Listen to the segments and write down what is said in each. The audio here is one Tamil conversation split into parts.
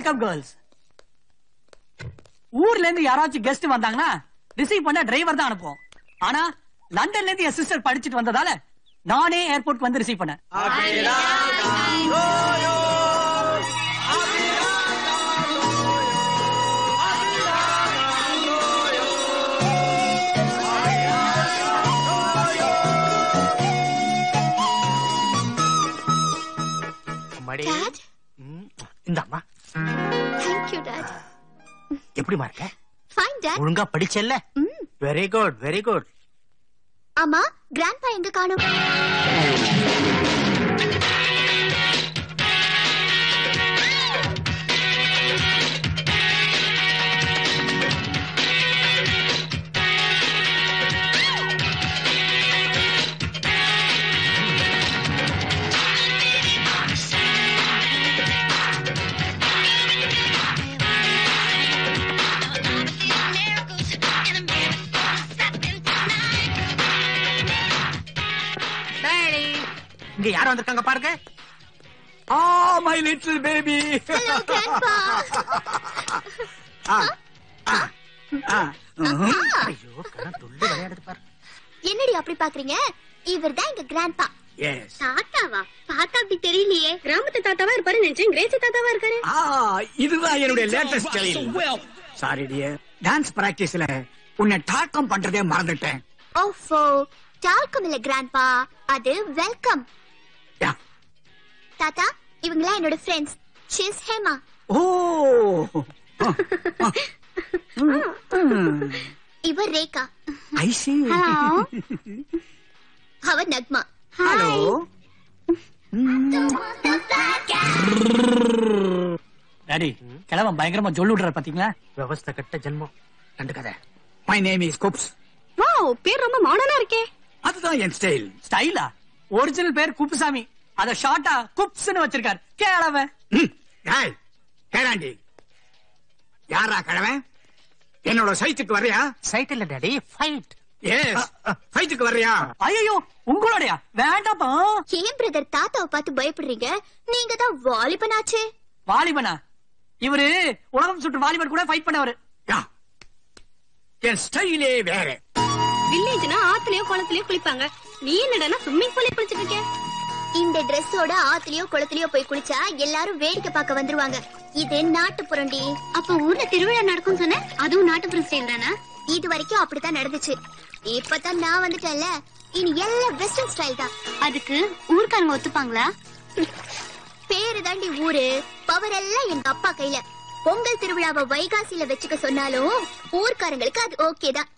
Welcome girls. ஊர்ல இருந்து யாராச்சும் கெஸ்ட் வந்தாங்கன்னா ரிசீவ் பண்ண டிரைவர் தான் அனுப்புவோம். ஆனா லண்டன்ல இருந்து என் சிஸ்டர் படிச்சுட்டு வந்ததால நானே ஏர்போர்ட் வந்து ரிசீவ் பண்ணேன். இந்தாமா. Thank you, Dad. எப்படிமா இருக்க? Fine, Dad. ஒழுங்கா படிச்சல்ல? Very good, very good. அம்மா, கிராண்ட்பா எங்க காணோம்? இங்க யார் வந்திருக்காங்க பாருங்க. My little baby. Hello, Grandpa. ஐயோ, கண்ணன் துள்ளி விளையாடுது பாரு. என்னடி அப்படி பாக்குறீங்க? இவர்தான் எங்க கிராண்ட்பா. எஸ். தாத்தாவா? தாத்தா அப்படி தெரியலையே. கிராமத்து தாத்தாவா இருப்பாரு நினைச்சேன். கிரேசி தாத்தாவா இருக்காரு. இதுதான் என்னுடைய latest style. Sorry dear, dance பிராக்டிஸ்ல உன்னை டாக்கம் பண்றதே மறந்துட்டேன். ஓஃபோ, டால்கம் இல்ல கிராண்ட்பா, அது வெல்கம். தாத்தா, இவங்கலாம் என்னோட friends. She is Hema. Oh. இவர் ரேகா. I see. ஹலோ. அவர் நக்மா. ஹலோ. டாடி, கிழவன் பயங்கரமா ஜொல்லுடுறார் பாத்தீங்களா? விவஸ்தை கட்ட ஜென்மம். ரெண்டு கதை. My name is Kups. Wow, பேர் ரொம்ப மாடர்னா இருக்கே. அதுதான் என் ஸ்டைல். ஸ்டைலா? ஒரிஜினல் பேர் குப்புசாமி, அத ஷார்ட்டா குப்ஸ்னு வச்சிருக்கார். கேளவன். டேய், கேளாண்டி. யாரா கிழவன்? என்னோட சைட்டுக்கு வர்றியா? சைட் இல்ல டாடி, ஃபைட். எஸ், ஃபைட்டுக்கு வர்றியா? ஐயோ, உங்களோடயா? வேண்டாப்பா. ஏன் பிரதர் தாத்தாவை பார்த்து பயப்படுறீங்க? நீங்க தான் வாலிபனாச்சே. வாலிபனா? இவரு உலகம் சுற்று வாலிபன் கூட ஃபைட் பண்ணவரு. என் ஸ்டைலே வேற. வில்லேஜ்னா ஆத்துலயோ குளத்துலயோ குளிப்பாங்க. நீ என்னடா ஸ்விம்மிங் பூல்ல குளிச்சிட்டு இருக்க? இந்த Dressோட ஆத்துலயோ குளத்துலயோ போய் குளிச்சா எல்லாரும் வேடிக்கை பார்க்க வந்துருவாங்க. இது நாட்டுப்புறண்டி. அப்ப ஊர்ல திருவிழா நடக்கும் சொன்ன, அதுவும் நாட்டுப்புற ஸ்டைல் தானா? இது வரைக்கும் அப்படித்தான் நடந்துச்சு. இப்பதான் நான் வந்துட்டேன்ல, இனி எல்லாம் வெஸ்டர்ன் ஸ்டைல் தான். அதுக்கு ஊர்க்காரங்க ஒத்துப்பாங்களா? பேரு தாண்டி ஊரு, பவர் எல்லாம் எங்க அப்பா கையில. பொங்கல் திருவிழாவை வைகாசியில வச்சுக்க சொன்னாலும் ஊர்க்காரங்களுக்கு அது ஓகே தான்.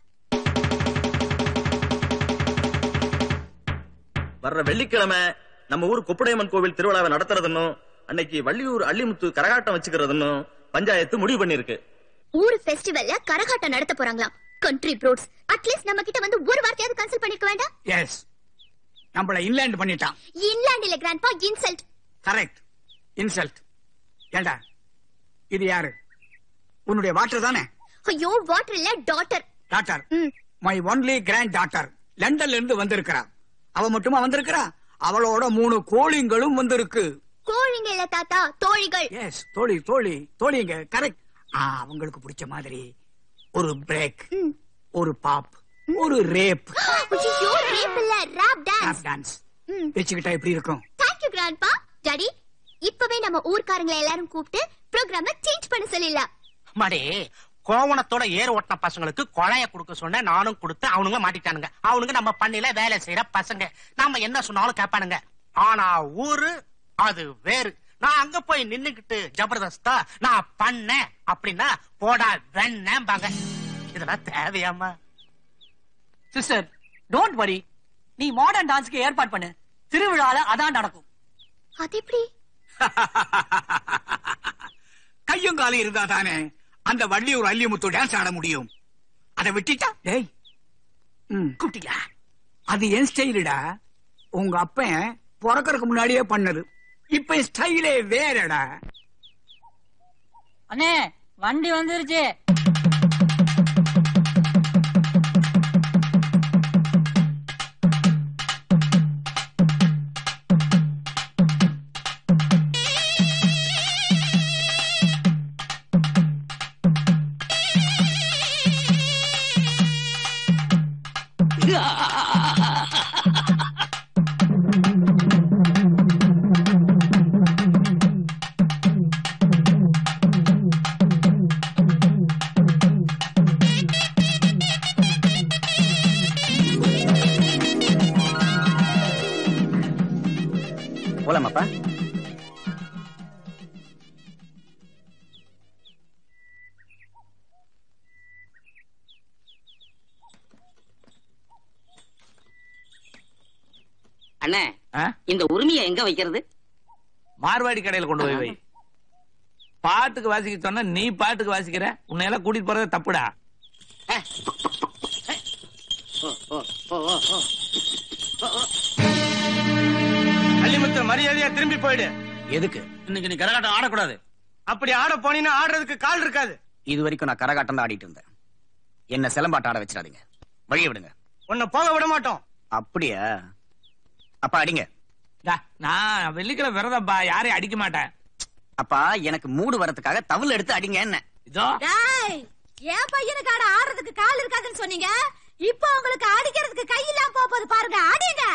வர்ற வெள்ளிக்கிழமை நம்ம ஊர் கொப்படையம்மன் கோவில் திருவிழாவை நடத்துறதுன்னு, அன்னைக்கு வள்ளியூர் அள்ளிமுத்து கரகாட்டம் வச்சுக்கிறதுன்னு பஞ்சாயத்து முடிவு பண்ணிருக்கு. ஊர் ஃபெஸ்டிவல்ல கரகாட்டம் நடத்த போறாங்களாம். கண்ட்ரி ப்ரோட்ஸ் அட்லீஸ்ட் நம்ம கிட்ட வந்து ஒரு வார்த்தையாவது கன்சல்ட் பண்ணிருக்க வேண்டாம்? எஸ், நம்மள இன்லாண்ட் பண்ணிட்டான். இன்லாண்ட் இல்ல கிராண்ட்பா, இன்சல்ட். Correct, insult. ஏண்டா, இது யாரு? உன்னுடைய வாட்டர் தானே? ஐயோ, வாட்டர் இல்ல, daughter. Daughter, my only granddaughter. லண்டன்ல இருந்து வந்திருக்கிறா. அவ மட்டுமா வந்திருக்கிறா? அவளோட 3 கோழிங்களும் வந்திருக்கு. கோழிங்க இல்ல தாத்தா, தோழிகள். எஸ், தோழி தோழி தோழிங்க. கரெக்ட். அவங்களுக்கு பிடிச்ச மாதிரி ஒரு பிரேக், ஒரு பாப், ஒரு ரேப். ஐயோ, ரேப் இல்ல, ராப் டான்ஸ். டான்ஸ் வெச்சுக்கிட்டா எப்படி இருக்கும்? Thank you grandpa. டாடி, இப்பவே நம்ம ஊர்க்காரங்களை எல்லாரும் கூப்பிட்டு ப்ரோகிராம சேஞ்ச் பண்ண சொல்லலாம். மாடே, கோவணத்தோட ஏர் ஓட்டின பசங்களுக்கு கொழைய கொடுக்க சொன்ன, நானும் கொடுத்து அவனுங்க மாட்டிட்டானுங்க. அவனுங்க நம்ம பண்ணையில வேலை செய்யற பசங்க, நாம என்ன சொன்னாலும் கேட்பானுங்க. ஆனா ஊரு அது வேறு. நான் அங்க போய் நின்னுகிட்டு ஜபர்தஸ்தா நான் பண்ணேன் அப்படின்னா போடா வெண்ணேம்பாங்க. இதெல்லாம் தேவையாமா? Sister, don't worry. நீ மாடர்ன் டான்ஸ்க்கு ஏற்பாடு பண்ணு. திருவிழால அதான் நடக்கும். அது எப்படி? கையும் காலும் இருந்தா தானே அந்த வள்ளியூர் அள்ளிமுத்து டான்ஸ் ஆட முடியும். அதை விட்டுட்டா டேய் குட்டியா, அது என் ஸ்டைலுடா. உங்க அப்பன் பிறக்கறதுக்கு முன்னாடியே பண்ணது. இப்ப ஸ்டைலே வேறடா. அண்ணே, வண்டி வந்துருச்சு. போலாமாப்பா? அண்ணே, இந்த உரிமையை எங்க வைக்கிறது? மார்வாடி கடையில கொண்டு போய் வை. பாட்டுக்கு வாசிக்க சொன்னா நீ பாட்டுக்கு வாசிக்கிற. உன்னை எல்லாம் கூட்டிட்டு போறது தப்புடா. அள்ளிமுத்து, மரியாதையா திரும்பி போயிடு. எதுக்கு? இன்னைக்கு நீ கரகாட்டம் ஆடக்கூடாது. அப்படி ஆட போனீங்கன்னா ஆடுறதுக்கு கால் இருக்காது. இது வரைக்கும் நான் கரகாட்டம் தான் ஆடிட்டு இருந்தேன். என்ன சிலம்பாட்ட ஆட வச்சிடாதீங்க. வழிய விடுங்க. உன்னை போக விட மாட்டோம். அப்படியா? அப்பா அடிங்க. நான் வெள்ளிக்கிழமை விரதம்பா, யாரையும் அடிக்க மாட்டேன். அப்பா எனக்கு மூடு வரதுக்காக தவுல் எடுத்து அடிங்க. என்ன இதோ என் பையனுக்கு ஆட ஆடுறதுக்கு கால் இருக்காதுன்னு சொன்னீங்க. இப்போ உங்களுக்கு அடிக்கிறதுக்கு கை இல்லாம போகுது பாருங்க. அடிங்க.